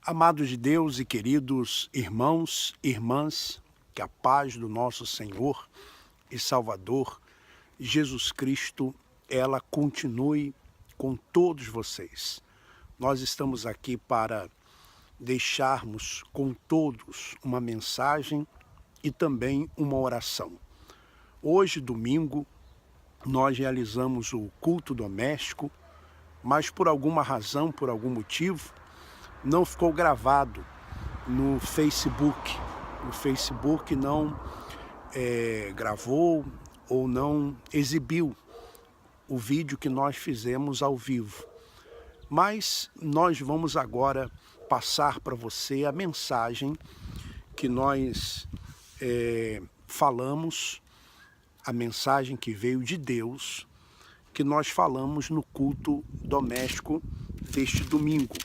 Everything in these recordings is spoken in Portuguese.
Amados de Deus e queridos irmãos e irmãs, que a paz do nosso Senhor e Salvador Jesus Cristo, ela continue com todos vocês. Nós estamos aqui para deixarmos com todos uma mensagem e também uma oração. Hoje, domingo, nós realizamos o culto doméstico, mas por alguma razão, por algum motivo, não ficou gravado no Facebook. O Facebook não gravou ou não exibiu o vídeo que nós fizemos ao vivo. Mas nós vamos agora passar para você a mensagem que nós falamos, a mensagem que veio de Deus, que nós falamos no culto doméstico deste domingo.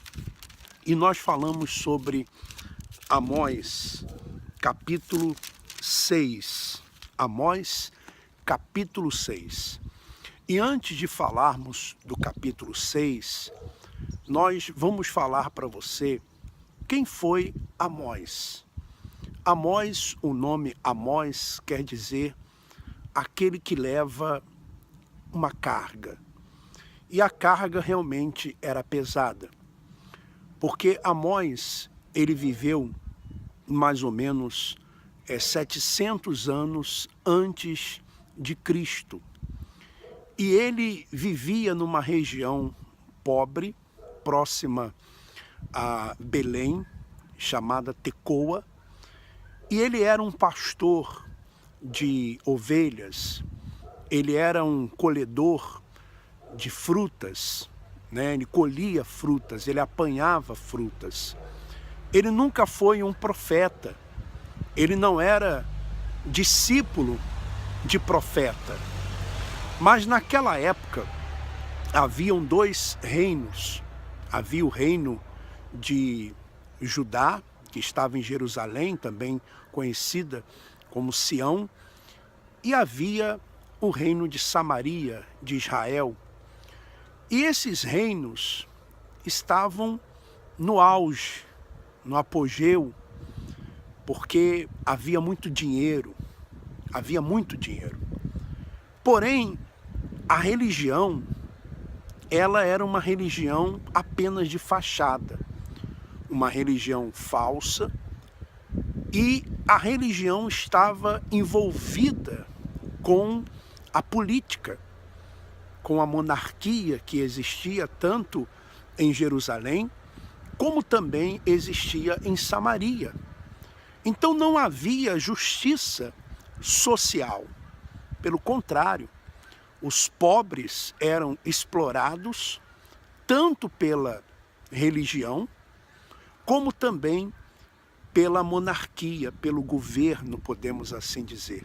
E nós falamos sobre Amós, capítulo 6. Amós, capítulo 6. E antes de falarmos do capítulo 6, nós vamos falar para você quem foi Amós. Amós, o nome Amós quer dizer aquele que leva uma carga. E a carga realmente era pesada. Porque Amós, ele viveu mais ou menos 700 anos antes de Cristo. E ele vivia numa região pobre, próxima a Belém, chamada Tecoa. E ele era um pastor de ovelhas, ele era um colhedor de frutas, ele colhia frutas, ele apanhava frutas. Ele nunca foi um profeta, ele não era discípulo de profeta. Mas naquela época haviam dois reinos. Havia o reino de Judá, que estava em Jerusalém, também conhecida como Sião, e havia o reino de Samaria, de Israel. E esses reinos estavam no auge, no apogeu, porque havia muito dinheiro, Porém, a religião, ela era uma religião apenas de fachada, uma religião falsa, e a religião estava envolvida com a política, com a monarquia que existia tanto em Jerusalém, como também existia em Samaria. Então não havia justiça social. Pelo contrário, os pobres eram explorados tanto pela religião, como também pela monarquia, pelo governo, podemos assim dizer.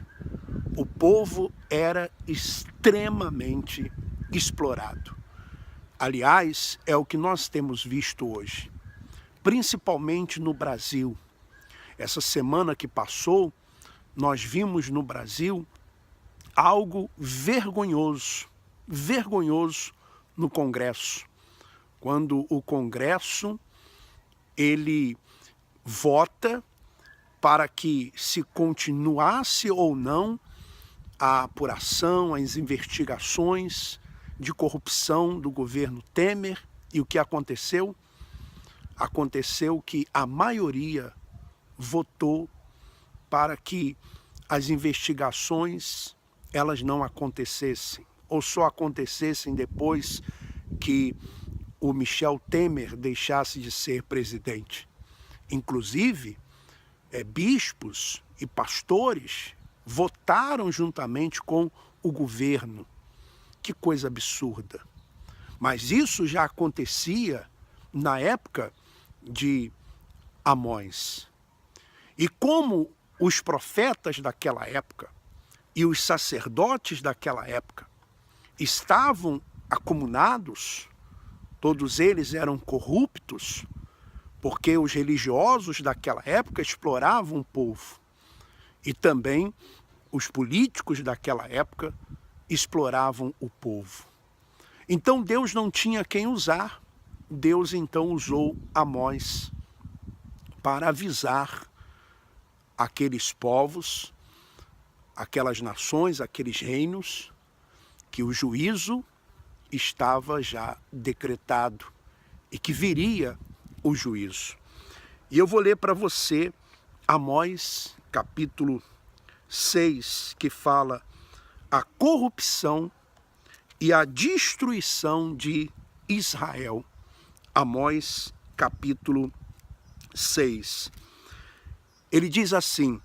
O povo era extremamente explorado. Aliás, é o que nós temos visto hoje, principalmente no Brasil. Essa semana que passou, nós vimos no Brasil algo vergonhoso no Congresso. Quando o Congresso, ele vota para que se continuasse ou não a apuração, as investigações de corrupção do governo Temer. E o que aconteceu? Aconteceu que a maioria votou para que as investigações elas não acontecessem, ou só acontecessem depois que o Michel Temer deixasse de ser presidente. Inclusive, bispos e pastores votaram juntamente com o governo. Que coisa absurda. Mas isso já acontecia na época de Amós. E como os profetas daquela época e os sacerdotes daquela época estavam acumunados, todos eles eram corruptos, porque os religiosos daquela época exploravam o povo. E também os políticos daquela época exploravam o povo. Então Deus não tinha quem usar. Deus então usou Amós para avisar aqueles povos, aquelas nações, aqueles reinos, que o juízo estava já decretado e que viria o juízo. E eu vou ler para você Amós, capítulo 6, que fala a corrupção e a destruição de Israel. Amós, capítulo 6. Ele diz assim: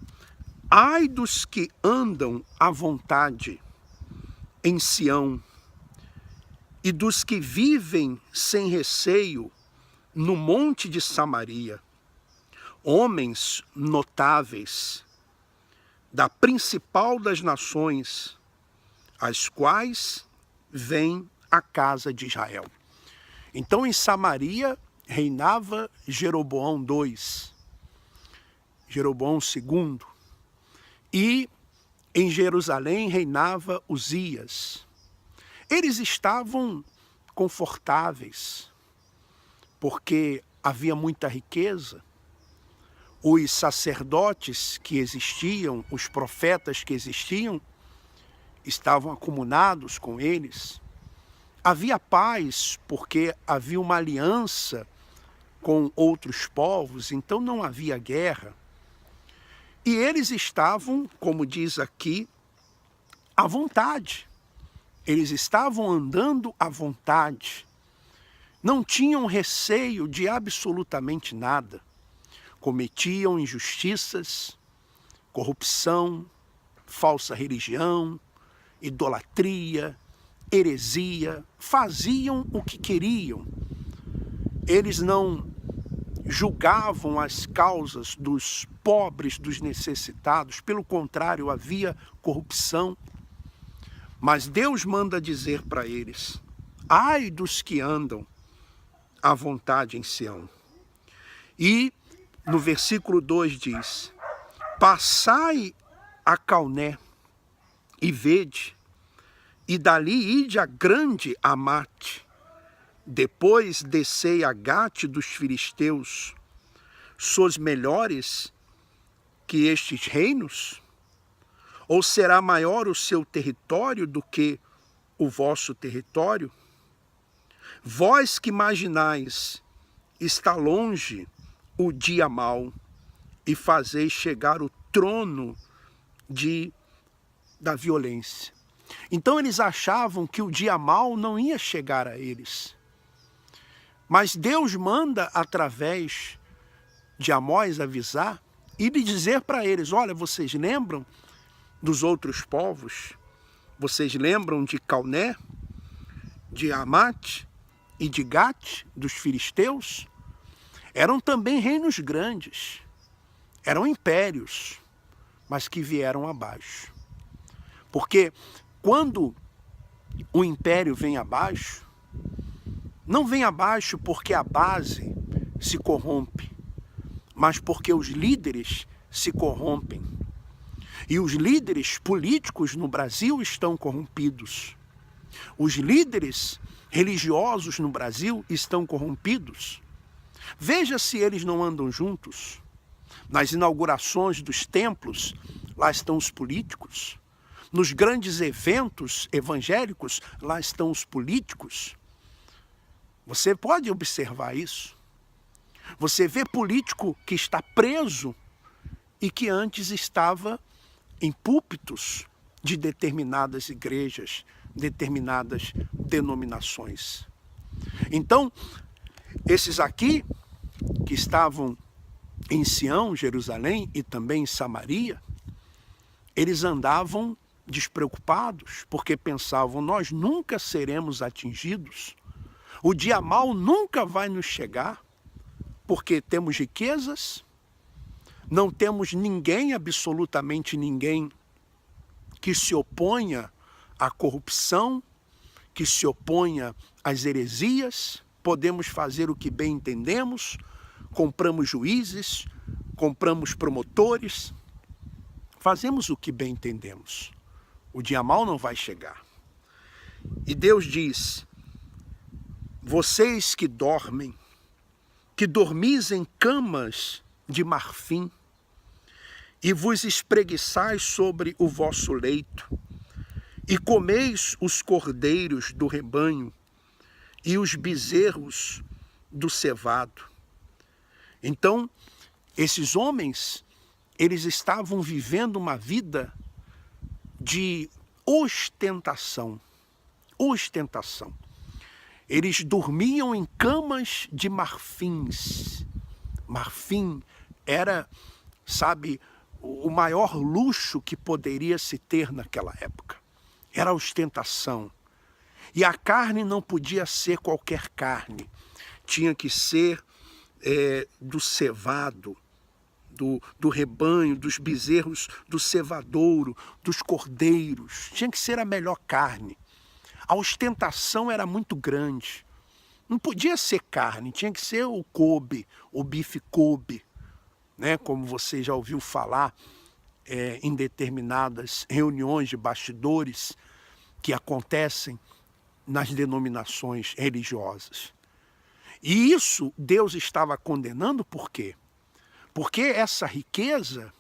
ai dos que andam à vontade em Sião, e dos que vivem sem receio no monte de Samaria, homens notáveis da principal das nações, as quais vêm à casa de Israel. Então em Samaria reinava Jeroboão II, Jeroboão II, e em Jerusalém reinava Uzias. Eles estavam confortáveis, porque havia muita riqueza. Os sacerdotes que existiam, os profetas que existiam, estavam acumulados com eles. Havia paz, porque havia uma aliança com outros povos, então não havia guerra. E eles estavam, como diz aqui, à vontade. Eles estavam andando à vontade. Não tinham receio de absolutamente nada. Cometiam injustiças, corrupção, falsa religião, idolatria, heresia, faziam o que queriam. Eles não julgavam as causas dos pobres, dos necessitados, pelo contrário, havia corrupção. Mas Deus manda dizer para eles: ai dos que andam à vontade em Sião. E no versículo 2 diz: passai a Calné e vede, e dali ide a grande Amate, depois descei a Gate dos filisteus. Sois melhores que estes reinos? Ou será maior o seu território do que o vosso território? Vós que imaginais, está longe o dia mau, e fazeis chegar o trono da violência. Então eles achavam que o dia mau não ia chegar a eles. Mas Deus manda, através de Amós, avisar e lhe dizer para eles: olha, vocês lembram dos outros povos? Vocês lembram de Calné, de Amate e de Gate, dos filisteus? Eram também reinos grandes, eram impérios, mas que vieram abaixo. Porque quando o império vem abaixo, não vem abaixo porque a base se corrompe, mas porque os líderes se corrompem. E os líderes políticos no Brasil estão corrompidos. Os líderes religiosos no Brasil estão corrompidos. Veja se eles não andam juntos. Nas inaugurações dos templos, lá estão os políticos. Nos grandes eventos evangélicos, lá estão os políticos. Você pode observar isso. Você vê político que está preso e que antes estava em púlpitos de determinadas igrejas, determinadas denominações. Então, esses aqui, que estavam em Sião, Jerusalém e também em Samaria, eles andavam despreocupados, porque pensavam: nós nunca seremos atingidos, o dia mau nunca vai nos chegar, porque temos riquezas, não temos ninguém, absolutamente ninguém, que se oponha à corrupção, que se oponha às heresias, podemos fazer o que bem entendemos, compramos juízes, compramos promotores, fazemos o que bem entendemos. O dia mau não vai chegar. E Deus diz: vocês que dormem, que dormis em camas de marfim, e vos espreguiçais sobre o vosso leito, e comeis os cordeiros do rebanho, e os bezerros do cevado. Então, esses homens, eles estavam vivendo uma vida de ostentação. Ostentação. Eles dormiam em camas de marfins. Marfim era, sabe, o maior luxo que poderia se ter naquela época. Era a ostentação. E a carne não podia ser qualquer carne. Tinha que ser do cevado, do rebanho, dos bezerros, do cevadouro, dos cordeiros. Tinha que ser a melhor carne. A ostentação era muito grande. Não podia ser carne, tinha que ser o Kobe, o bife Kobe, né? Como você já ouviu falar em determinadas reuniões de bastidores que acontecem nas denominações religiosas. E isso Deus estava condenando por quê? Porque essa riqueza,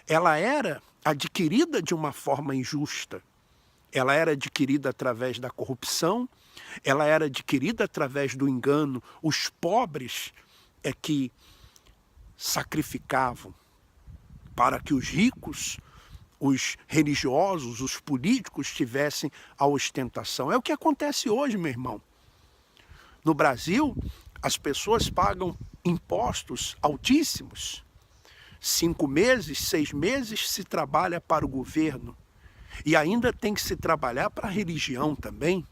ela era adquirida de uma forma injusta. Ela era adquirida através da corrupção, ela era adquirida através do engano. Os pobres é que sacrificavam para que os ricos, os religiosos, os políticos tivessem a ostentação. É o que acontece hoje, meu irmão. No Brasil, as pessoas pagam impostos altíssimos. 5 meses, 6 meses se trabalha para o governo. E ainda tem que se trabalhar para a religião também.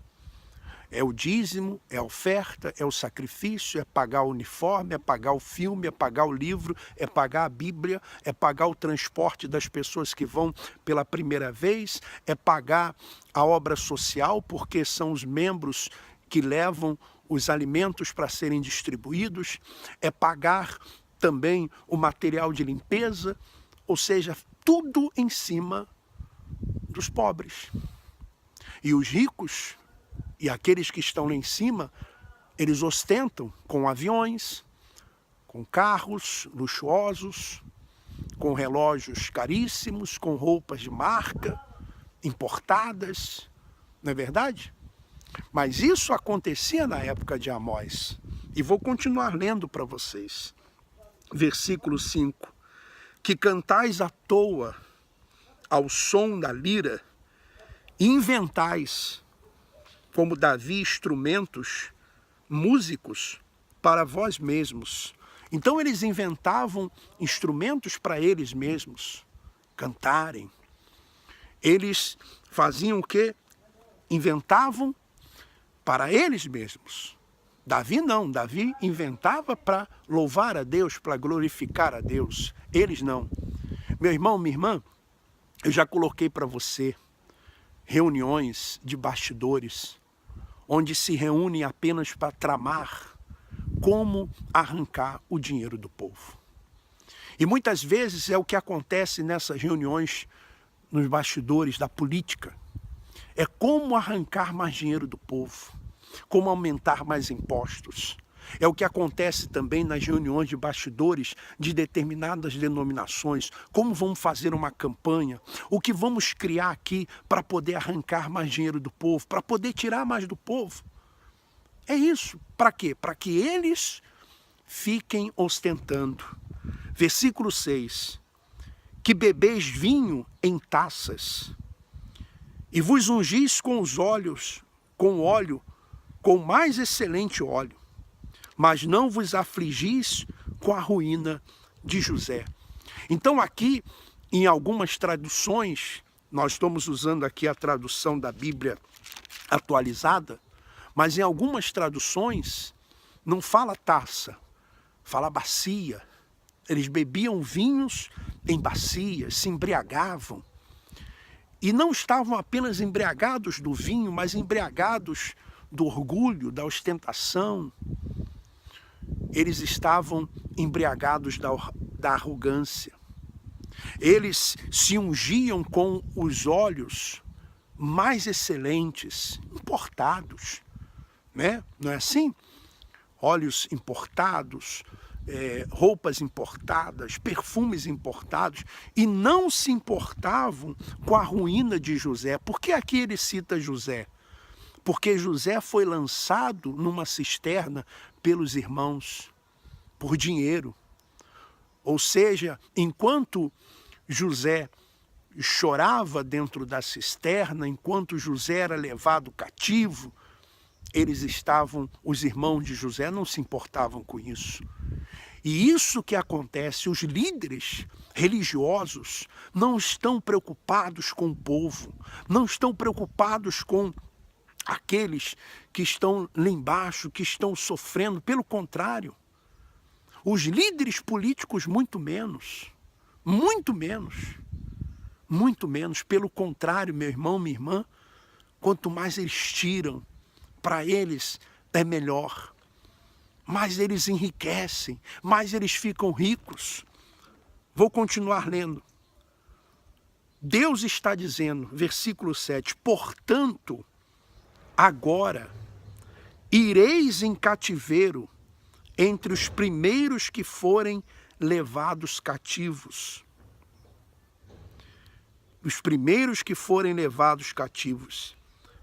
É o dízimo, é a oferta, é o sacrifício, é pagar o uniforme, é pagar o filme, é pagar o livro, é pagar a Bíblia, é pagar o transporte das pessoas que vão pela primeira vez, é pagar a obra social, porque são os membros que levam os alimentos para serem distribuídos, é pagar também o material de limpeza, ou seja, tudo em cima dos pobres. E os ricos e aqueles que estão lá em cima, eles ostentam com aviões, com carros luxuosos, com relógios caríssimos, com roupas de marca, importadas, não é verdade? Mas isso acontecia na época de Amós. E vou continuar lendo para vocês. Versículo 5. Que cantais à toa ao som da lira, e inventais, como Davi, instrumentos, músicos para vós mesmos. Então eles inventavam instrumentos para eles mesmos cantarem. Eles faziam o quê? Inventavam para eles mesmos. Davi não, Davi inventava para louvar a Deus, para glorificar a Deus. Eles não. Meu irmão, minha irmã, eu já coloquei para você reuniões de bastidores, onde se reúnem apenas para tramar como arrancar o dinheiro do povo. E muitas vezes é o que acontece nessas reuniões nos bastidores da política. É como arrancar mais dinheiro do povo, como aumentar mais impostos. É o que acontece também nas reuniões de bastidores de determinadas denominações. Como vamos fazer uma campanha? O que vamos criar aqui para poder arrancar mais dinheiro do povo? Para poder tirar mais do povo? É isso. Para quê? Para que eles fiquem ostentando. Versículo 6. Que bebeis vinho em taças, e vos ungis com os olhos, com óleo, com o mais excelente óleo, mas não vos afligis com a ruína de José. Então aqui, em algumas traduções, nós estamos usando aqui a tradução da Bíblia atualizada, mas em algumas traduções não fala taça, fala bacia. Eles bebiam vinhos em bacias, se embriagavam. E não estavam apenas embriagados do vinho, mas embriagados do orgulho, da ostentação. Eles estavam embriagados da arrogância. Eles se ungiam com os óleos mais excelentes, importados, né? Não é assim? Óleos importados, roupas importadas, perfumes importados, e não se importavam com a ruína de José. Por que aqui ele cita José? Porque José foi lançado numa cisterna pelos irmãos, por dinheiro. Ou seja, enquanto José chorava dentro da cisterna, enquanto José era levado cativo, os irmãos de José não se importavam com isso. E isso que acontece, os líderes religiosos não estão preocupados com o povo, não estão preocupados com aqueles que estão lá embaixo, que estão sofrendo. Pelo contrário, os líderes políticos muito menos, muito menos, muito menos. Pelo contrário, meu irmão, minha irmã, quanto mais eles tiram, para eles é melhor. Mais eles enriquecem, mais eles ficam ricos. Vou continuar lendo. Deus está dizendo, versículo 7, portanto, agora ireis em cativeiro entre os primeiros que forem levados cativos. Os primeiros que forem levados cativos,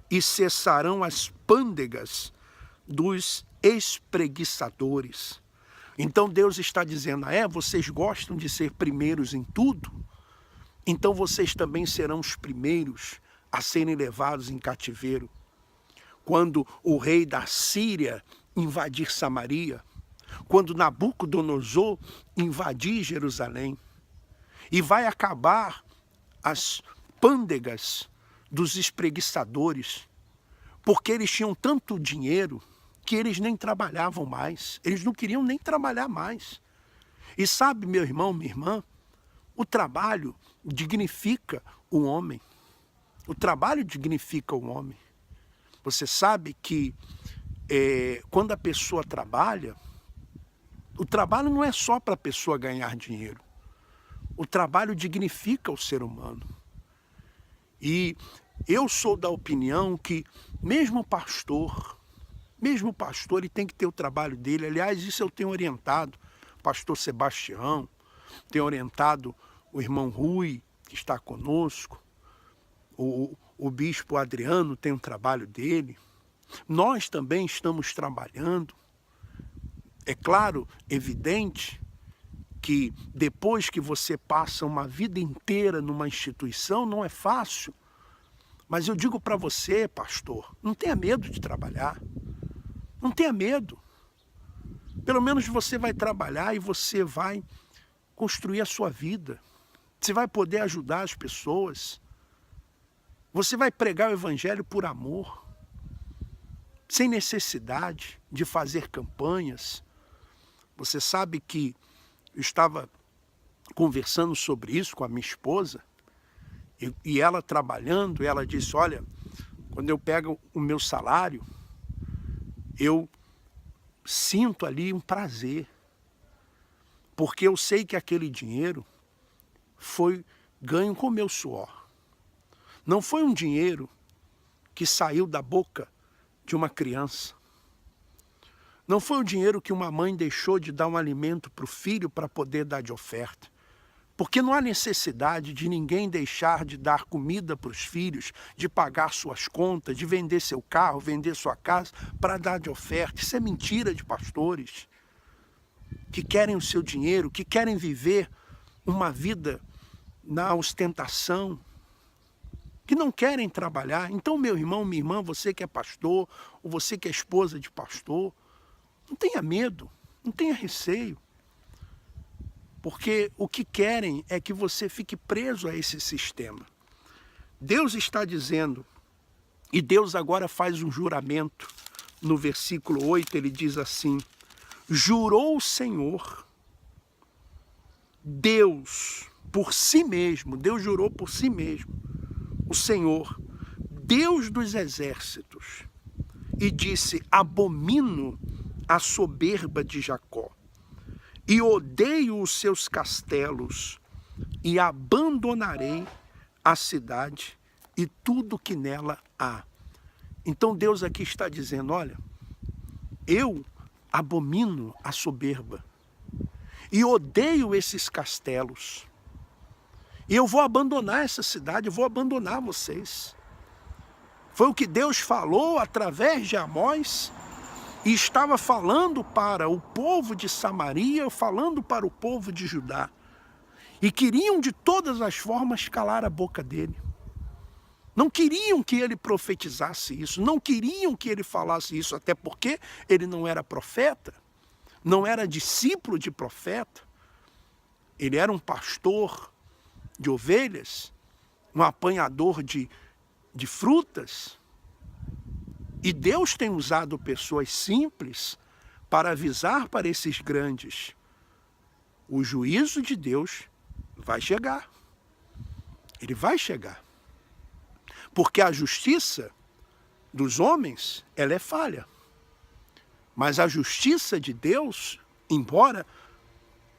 e cessarão as pândegas dos espreguiçadores. Então Deus está dizendo, vocês gostam de ser primeiros em tudo? Então vocês também serão os primeiros a serem levados em cativeiro. Quando o rei da Síria invadir Samaria, quando Nabucodonosor invadir Jerusalém, e vai acabar as pândegas dos espreguiçadores, porque eles tinham tanto dinheiro que eles nem trabalhavam mais, eles não queriam nem trabalhar mais. E sabe, meu irmão, minha irmã, o trabalho dignifica o homem. O trabalho dignifica o homem. Você sabe que quando a pessoa trabalha, o trabalho não é só para a pessoa ganhar dinheiro. O trabalho dignifica o ser humano. E eu sou da opinião que mesmo o pastor, ele tem que ter o trabalho dele. Aliás, isso eu tenho orientado o pastor Sebastião, tenho orientado o irmão Rui, que está conosco, o bispo Adriano tem um trabalho dele. Nós também estamos trabalhando. É claro, evidente, que depois que você passa uma vida inteira numa instituição, não é fácil. Mas eu digo para você, pastor, não tenha medo de trabalhar. Não tenha medo. Pelo menos você vai trabalhar e você vai construir a sua vida. Você vai poder ajudar as pessoas. Você vai pregar o evangelho por amor, sem necessidade de fazer campanhas. Você sabe que eu estava conversando sobre isso com a minha esposa, e ela trabalhando, ela disse, olha, quando eu pego o meu salário, eu sinto ali um prazer, porque eu sei que aquele dinheiro foi ganho com o meu suor. Não foi um dinheiro que saiu da boca de uma criança. Não foi o dinheiro que uma mãe deixou de dar um alimento para o filho para poder dar de oferta. Porque não há necessidade de ninguém deixar de dar comida para os filhos, de pagar suas contas, de vender seu carro, vender sua casa para dar de oferta. Isso é mentira de pastores que querem o seu dinheiro, que querem viver uma vida na ostentação, que não querem trabalhar. Então, meu irmão, minha irmã, você que é pastor, ou você que é esposa de pastor, não tenha medo, não tenha receio. Porque o que querem é que você fique preso a esse sistema. Deus está dizendo, e Deus agora faz um juramento. No versículo 8 ele diz assim, jurou o Senhor, Deus, por si mesmo, Deus jurou por si mesmo, o Senhor, Deus dos exércitos, e disse, abomino a soberba de Jacó, e odeio os seus castelos, e abandonarei a cidade e tudo que nela há. Então Deus aqui está dizendo, olha, eu abomino a soberba. e odeio esses castelos. E eu vou abandonar essa cidade, eu vou abandonar vocês. Foi o que Deus falou através de Amós, e estava falando para o povo de Samaria, falando para o povo de Judá. E queriam de todas as formas calar a boca dele. Não queriam que ele profetizasse isso, não queriam que ele falasse isso, até porque ele não era profeta, não era discípulo de profeta. Ele era um pastor de ovelhas, um apanhador de frutas. E Deus tem usado pessoas simples para avisar para esses grandes: o juízo de Deus vai chegar. Ele vai chegar. Porque a justiça dos homens, ela é falha. Mas a justiça de Deus, embora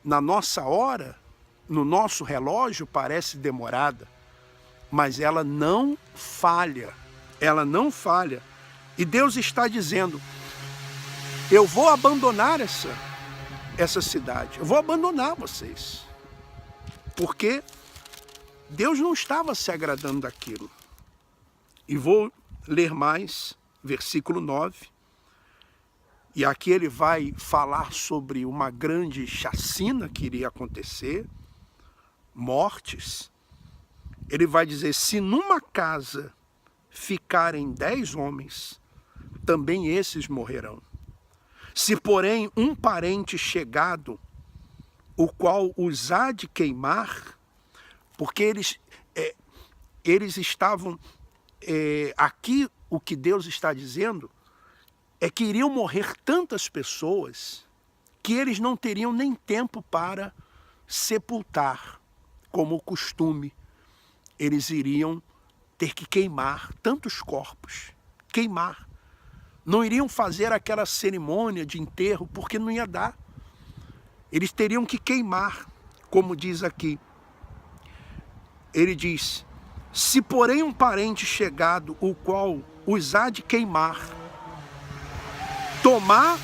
na nossa hora, no nosso relógio parece demorada, mas ela não falha. Ela não falha. E Deus está dizendo: eu vou abandonar essa cidade. Eu vou abandonar vocês. Porque Deus não estava se agradando daquilo. E vou ler mais, versículo 9. E aqui ele vai falar sobre uma grande chacina que iria acontecer, mortes. Ele vai dizer: se numa casa ficarem 10 homens, também esses morrerão. Se, porém, um parente chegado, o qual os há de queimar, porque eles estavam... aqui o que Deus está dizendo é que iriam morrer tantas pessoas que eles não teriam nem tempo para sepultar, como o costume. Eles iriam ter que queimar tantos corpos, queimar. Não iriam fazer aquela cerimônia de enterro, porque não ia dar. Eles teriam que queimar, como diz aqui. Ele diz: se porém um parente chegado, o qual os há de queimar, toma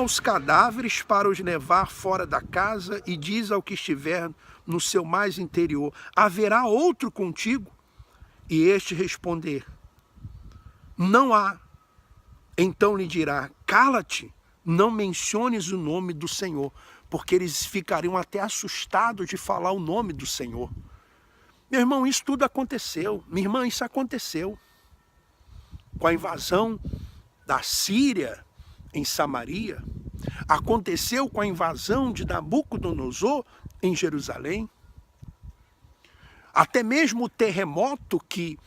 os cadáveres para os levar fora da casa e diz ao que estiver no seu mais interior: haverá outro contigo? E este responder: não há. Então lhe dirá: cala-te, não menciones o nome do Senhor, porque eles ficariam até assustados de falar o nome do Senhor. Meu irmão, isso tudo aconteceu. Minha irmã, isso aconteceu. Com a invasão da Síria em Samaria, aconteceu com a invasão de Nabucodonosor em Jerusalém. Até mesmo o terremoto que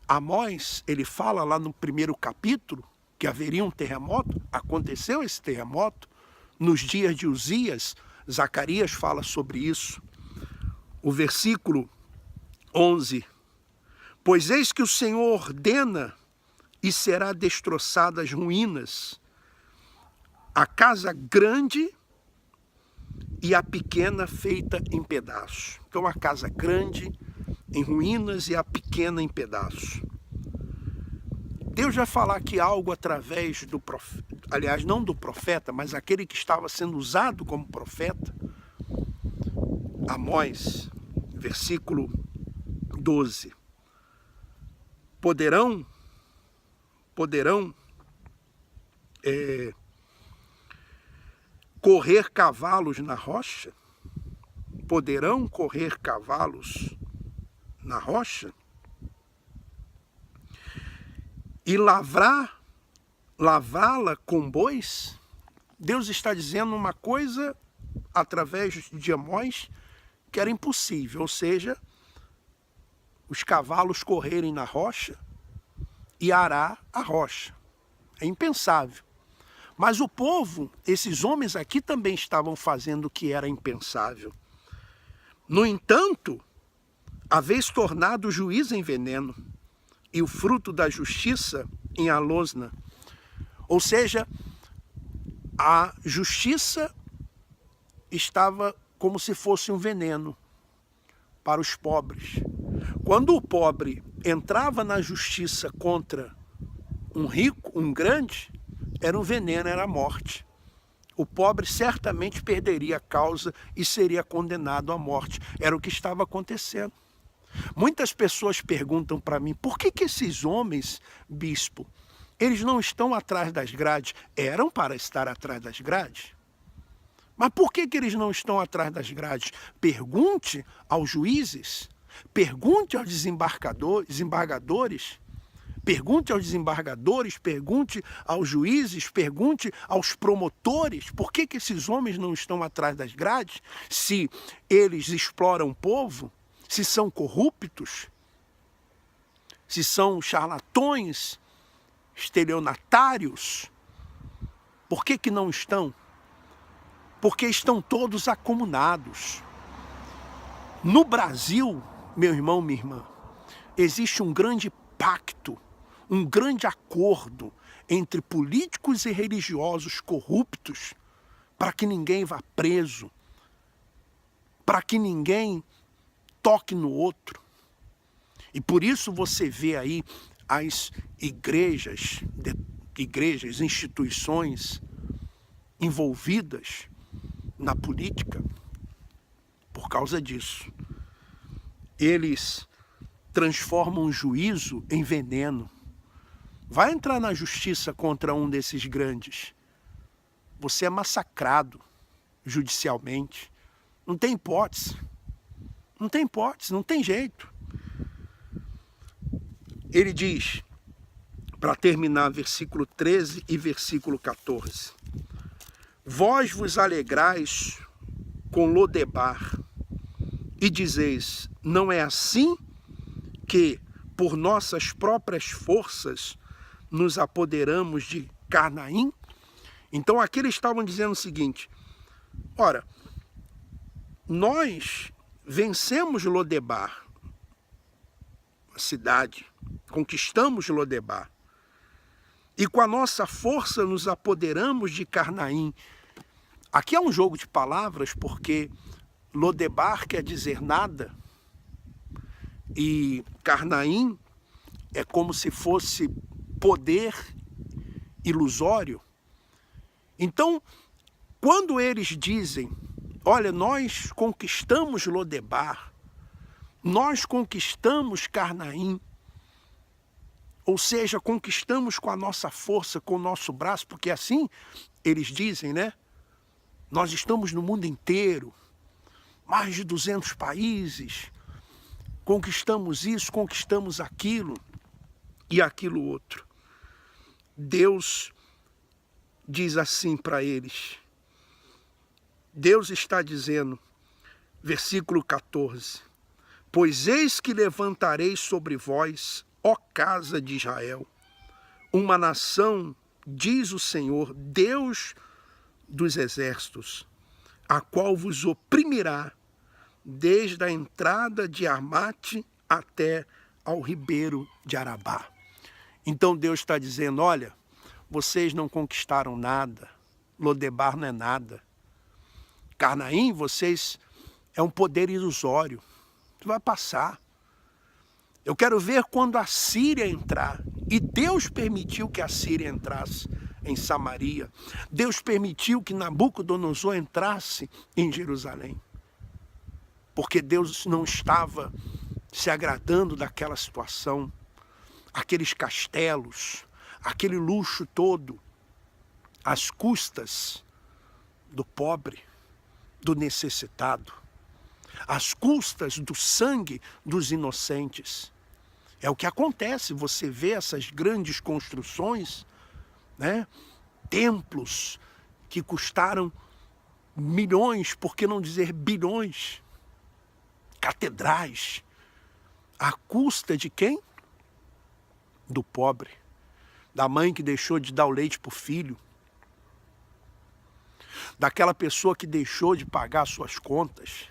Amós, ele fala lá no primeiro capítulo, que haveria um terremoto, aconteceu esse terremoto. Nos dias de Uzias, Zacarias fala sobre isso. O versículo 11: pois eis que o Senhor ordena e será destroçada as ruínas, a casa grande e a pequena feita em pedaços. Então a casa grande em ruínas e a pequena em pedaços. Deus vai falar aqui algo através do profeta, aliás, não do profeta, mas aquele que estava sendo usado como profeta, Amós, versículo 12. Poderão correr cavalos na rocha? Poderão correr cavalos na rocha? E lavrá-la com bois? Deus está dizendo uma coisa através de Amós que era impossível, ou seja, os cavalos correrem na rocha e arar a rocha. É impensável. Mas o povo, esses homens aqui também estavam fazendo o que era impensável. No entanto, haveis tornado o juiz em veneno e o fruto da justiça em alosna. Ou seja, a justiça estava como se fosse um veneno para os pobres. Quando o pobre entrava na justiça contra um rico, um grande, era um veneno, era a morte. o pobre certamente perderia a causa e seria condenado à morte. Era o que estava acontecendo. Muitas pessoas perguntam para mim, por que esses homens, bispo, eles não estão atrás das grades? Eram para estar atrás das grades. Mas por que eles não estão atrás das grades? Pergunte aos juízes, pergunte aos desembargadores, pergunte aos desembargadores, pergunte aos juízes, pergunte aos promotores, por que esses homens não estão atrás das grades? Se eles exploram o povo, se são corruptos, se são charlatões, estelionatários, por que não estão? Porque estão todos acumulados. No Brasil, meu irmão, minha irmã, existe um grande pacto, um grande acordo entre políticos e religiosos corruptos para que ninguém vá preso, para que ninguém toque no outro. E por isso você vê aí as igrejas, instituições envolvidas na política por causa disso. Eles transformam o juízo em veneno. Vai entrar na justiça contra um desses grandes, você é massacrado judicialmente. Não tem hipótese. Não tem hipótese, não tem jeito. Ele diz, para terminar, versículo 13 e versículo 14. Vós vos alegrais com Lodebar e dizeis, não é assim que, por nossas próprias forças, nos apoderamos de Carnaim? Então aqui eles estavam dizendo o seguinte, ora, nós vencemos Lodebar, a cidade, conquistamos Lodebar, e com a nossa força nos apoderamos de Carnaim. Aqui é um jogo de palavras, porque Lodebar quer dizer nada, e Carnaim é como se fosse poder ilusório. Então, quando eles dizem, olha, nós conquistamos Lodebar, nós conquistamos Carnaim, ou seja, conquistamos com a nossa força, com o nosso braço, porque assim eles dizem, né? Nós estamos no mundo inteiro, mais de 200 países, conquistamos isso, conquistamos aquilo e aquilo outro. Deus diz assim para eles, Deus está dizendo, versículo 14, pois eis que levantarei sobre vós, ó casa de Israel, uma nação, diz o Senhor, Deus dos exércitos, a qual vos oprimirá desde a entrada de Armate até ao ribeiro de Arabá. Então Deus está dizendo, olha, vocês não conquistaram nada, Lodebar não é nada. Carnaim, vocês, é um poder ilusório, vai passar. Eu quero ver quando a Síria entrar. E Deus permitiu que a Síria entrasse em Samaria. Deus permitiu que Nabucodonosor entrasse em Jerusalém. Porque Deus não estava se agradando daquela situação, aqueles castelos, aquele luxo todo, às custas do pobre, do necessitado, às custas do sangue dos inocentes. É o que acontece, você vê essas grandes construções, né? Templos que custaram milhões, por que não dizer bilhões, catedrais, à custa de quem? Do pobre, da mãe que deixou de dar o leite para o filho, daquela pessoa que deixou de pagar suas contas,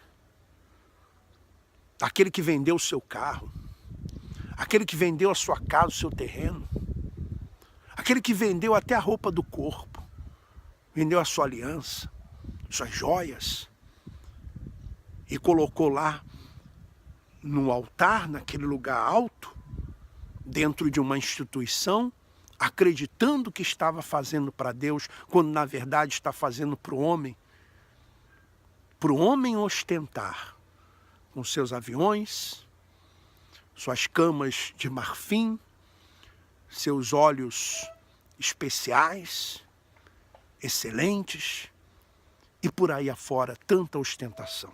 daquele que vendeu o seu carro, aquele que vendeu a sua casa, o seu terreno, aquele que vendeu até a roupa do corpo, vendeu a sua aliança, suas joias, e colocou lá no altar, naquele lugar alto, dentro de uma instituição, acreditando que estava fazendo para Deus, quando na verdade está fazendo para o homem ostentar com seus aviões, suas camas de marfim, seus olhos especiais, excelentes, e por aí afora tanta ostentação.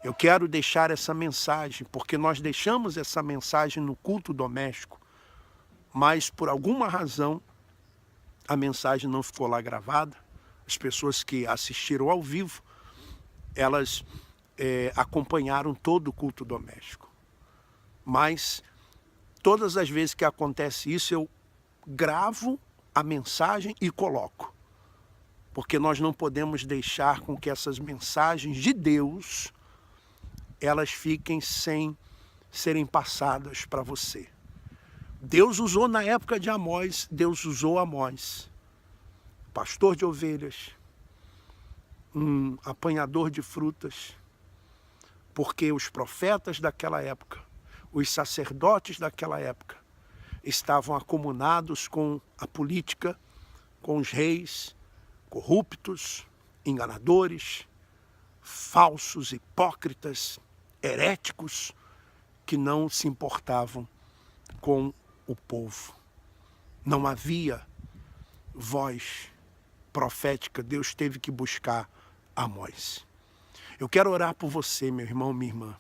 Eu quero deixar essa mensagem, porque nós deixamos essa mensagem no culto doméstico, mas por alguma razão a mensagem não ficou lá gravada. As pessoas que assistiram ao vivo, elas acompanharam todo o culto doméstico. Mas todas as vezes que acontece isso, eu gravo a mensagem e coloco. Porque nós não podemos deixar com que essas mensagens de Deus, elas fiquem sem serem passadas para você. Deus usou na época de Amós, Deus usou Amós, pastor de ovelhas, um apanhador de frutas, porque os profetas daquela época, os sacerdotes daquela época, estavam acumunados com a política, com os reis corruptos, enganadores, falsos, hipócritas, heréticos, que não se importavam com o povo. Não havia voz profética, Deus teve que buscar Amós. Eu quero orar por você, meu irmão, minha irmã.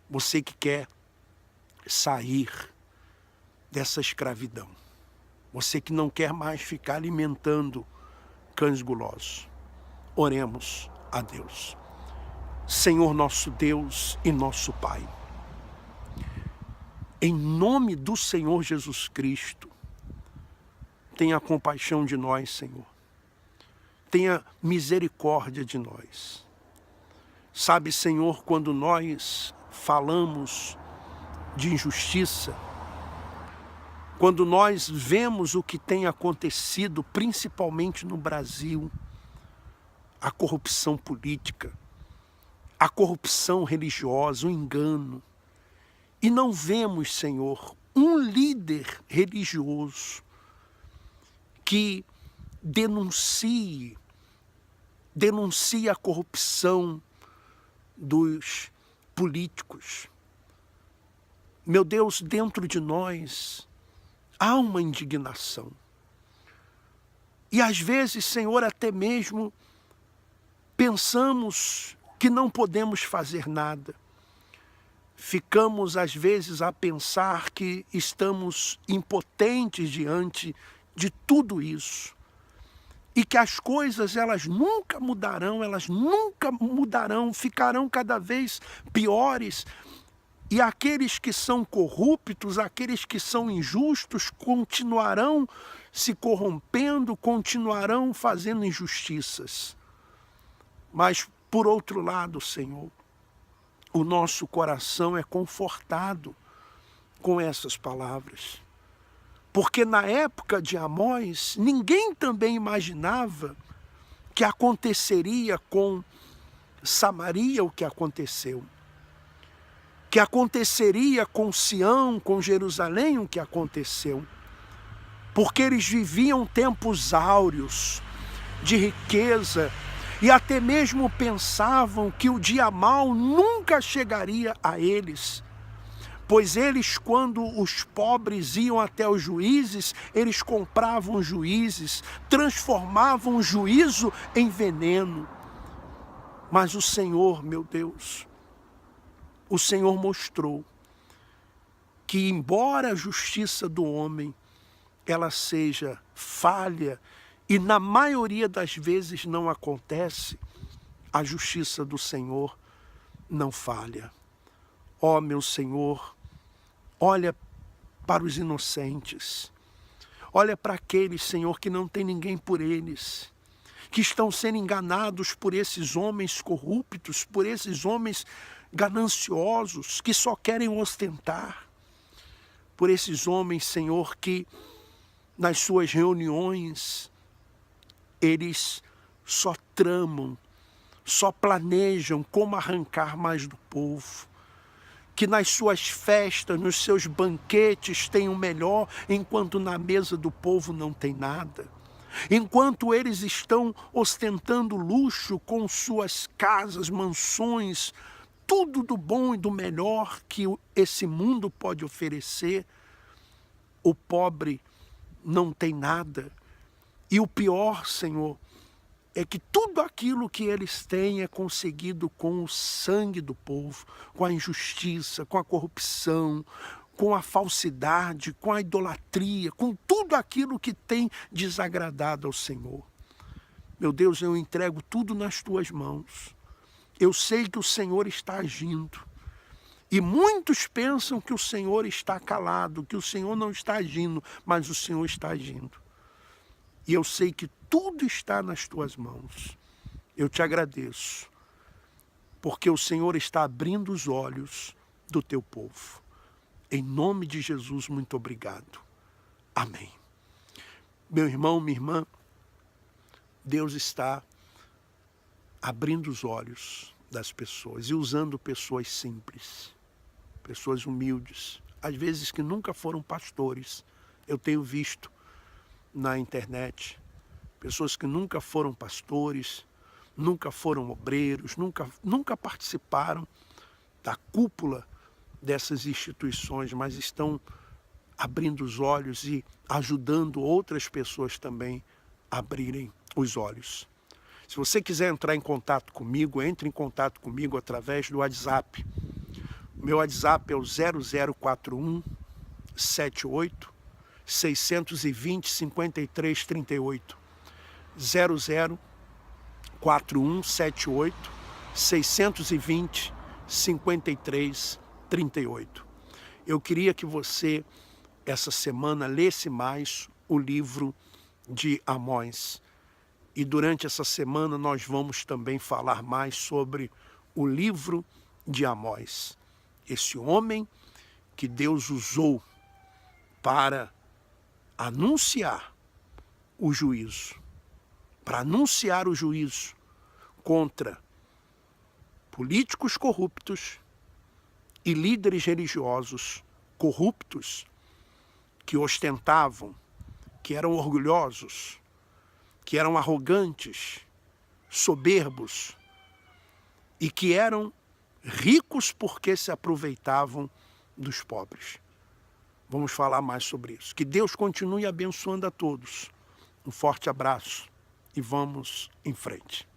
Você que quer sair dessa escravidão. Você que não quer mais ficar alimentando cães gulosos. Oremos a Deus. Senhor nosso Deus e nosso Pai, em nome do Senhor Jesus Cristo, tenha compaixão de nós, Senhor. Tenha misericórdia de nós. Sabe, Senhor, quando nós falamos de injustiça, quando nós vemos o que tem acontecido, principalmente no Brasil, a corrupção política, a corrupção religiosa, o engano, e não vemos, Senhor, um líder religioso que denuncie a corrupção dos políticos. Meu Deus, dentro de nós há uma indignação. E às vezes, Senhor, até mesmo pensamos que não podemos fazer nada. Ficamos às vezes a pensar que estamos impotentes diante de tudo isso. E que as coisas, elas nunca mudarão, ficarão cada vez piores. E aqueles que são corruptos, aqueles que são injustos, continuarão se corrompendo, continuarão fazendo injustiças. Mas, por outro lado, Senhor, o nosso coração é confortado com essas palavras. Porque na época de Amós, ninguém também imaginava que aconteceria com Samaria o que aconteceu. Que aconteceria com Sião, com Jerusalém o que aconteceu. Porque eles viviam tempos áureos de riqueza e até mesmo pensavam que o dia mau nunca chegaria a eles. Pois eles, quando os pobres iam até os juízes, eles compravam juízes, transformavam o juízo em veneno. Mas o Senhor, meu Deus, o Senhor mostrou que, embora a justiça do homem ela seja falha, e na maioria das vezes não acontece, a justiça do Senhor não falha. Ó meu Senhor, olha para os inocentes, olha para aqueles, Senhor, que não tem ninguém por eles, que estão sendo enganados por esses homens corruptos, por esses homens gananciosos, que só querem ostentar, por esses homens, Senhor, que nas suas reuniões, eles só tramam, só planejam como arrancar mais do povo. que nas suas festas, nos seus banquetes tem o melhor, enquanto na mesa do povo não tem nada. Enquanto eles estão ostentando luxo com suas casas, mansões, tudo do bom e do melhor que esse mundo pode oferecer, o pobre não tem nada. E o pior, Senhor, é que tudo aquilo que eles têm é conseguido com o sangue do povo, com a injustiça, com a corrupção, com a falsidade, com a idolatria, com tudo aquilo que tem desagradado ao Senhor. Meu Deus, eu entrego tudo nas tuas mãos. Eu sei que o Senhor está agindo. E muitos pensam que o Senhor está calado, que o Senhor não está agindo, mas o Senhor está agindo. E eu sei que tudo está nas tuas mãos. Eu te agradeço, porque o Senhor está abrindo os olhos do teu povo. Em nome de Jesus, muito obrigado. Amém. Meu irmão, minha irmã, Deus está abrindo os olhos das pessoas e usando pessoas simples, pessoas humildes, às vezes que nunca foram pastores. Eu tenho visto na internet pessoas que nunca foram pastores, nunca foram obreiros, nunca participaram da cúpula dessas instituições, mas estão abrindo os olhos e ajudando outras pessoas também a abrirem os olhos. Se você quiser entrar em contato comigo, entre em contato comigo através do WhatsApp. O meu WhatsApp é o 0041 78 620 53 38. 0041 78 620 53 38. Eu queria que você, essa semana, lesse mais o livro de Amós. E durante essa semana nós vamos também falar mais sobre o livro de Amós. Esse homem que Deus usou para anunciar o juízo. Para anunciar o juízo contra políticos corruptos e líderes religiosos corruptos que ostentavam, que eram orgulhosos, que eram arrogantes, soberbos e que eram ricos porque se aproveitavam dos pobres. Vamos falar mais sobre isso. Que Deus continue abençoando a todos. Um forte abraço e vamos em frente.